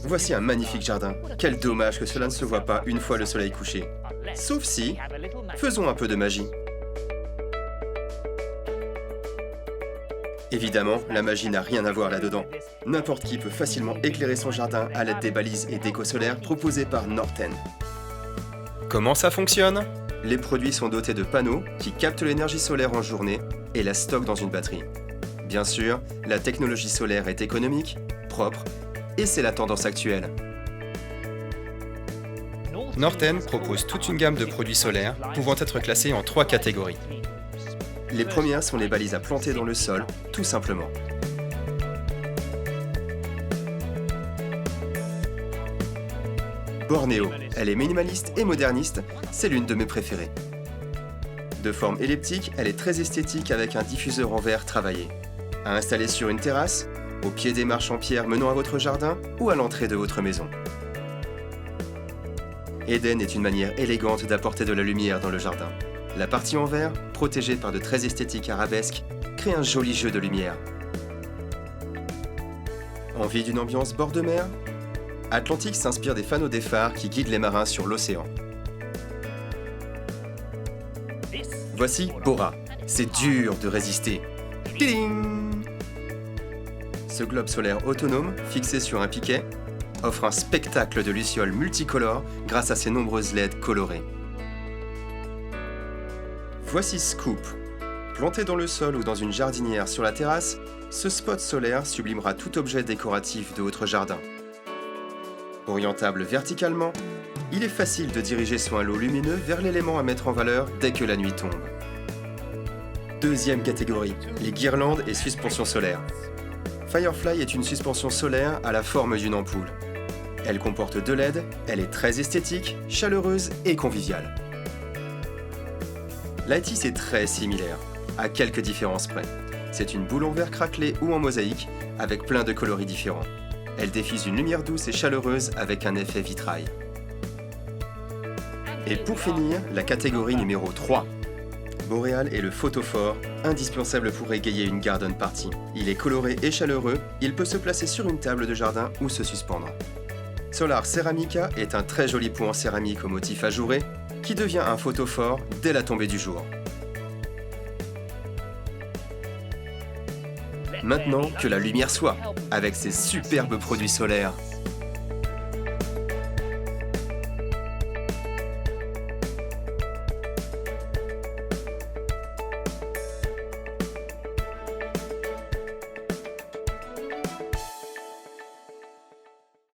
Voici un magnifique jardin. Quel dommage que cela ne se voit pas une fois le soleil couché. Sauf si... Faisons un peu de magie. Évidemment, la magie n'a rien à voir là-dedans. N'importe qui peut facilement éclairer son jardin à l'aide des balises et décos solaires proposées par Norten. Comment ça fonctionne? Les produits sont dotés de panneaux qui captent l'énergie solaire en journée et la stockent dans une batterie. Bien sûr, la technologie solaire est économique, propre, et c'est la tendance actuelle. Norten propose toute une gamme de produits solaires pouvant être classés en 3 catégories. Les premières sont les balises à planter dans le sol, tout simplement. Bornéo, elle est minimaliste et moderniste, c'est l'une de mes préférées. De forme elliptique, elle est très esthétique avec un diffuseur en verre travaillé. À installer sur une terrasse, au pied des marches en pierre menant à votre jardin ou à l'entrée de votre maison. Eden est une manière élégante d'apporter de la lumière dans le jardin. La partie en verre, protégée par de très esthétiques arabesques, crée un joli jeu de lumière. Envie d'une ambiance bord de mer? Atlantique s'inspire des fanaux des phares qui guident les marins sur l'océan. Voici Bora. C'est dur de résister. Tiding! Ce globe solaire autonome, fixé sur un piquet, offre un spectacle de lucioles multicolores grâce à ses nombreuses LED colorées. Voici Scoop. Planté dans le sol ou dans une jardinière sur la terrasse, ce spot solaire sublimera tout objet décoratif de votre jardin. Orientable verticalement, il est facile de diriger son halo lumineux vers l'élément à mettre en valeur dès que la nuit tombe. Deuxième catégorie, les guirlandes et suspensions solaires. Firefly est une suspension solaire à la forme d'une ampoule. Elle comporte 2 LED, elle est très esthétique, chaleureuse et conviviale. Lightis est très similaire, à quelques différences près. C'est une boule en verre craquelé ou en mosaïque, avec plein de coloris différents. Elle diffuse une lumière douce et chaleureuse avec un effet vitrail. Et pour finir, la catégorie numéro 3. Boreal est le photophore, indispensable pour égayer une garden party. Il est coloré et chaleureux, il peut se placer sur une table de jardin ou se suspendre. Solar Ceramica est un très joli pot en céramique au motif ajouré, qui devient un photophore dès la tombée du jour. Maintenant que la lumière soit, avec ses superbes produits solaires.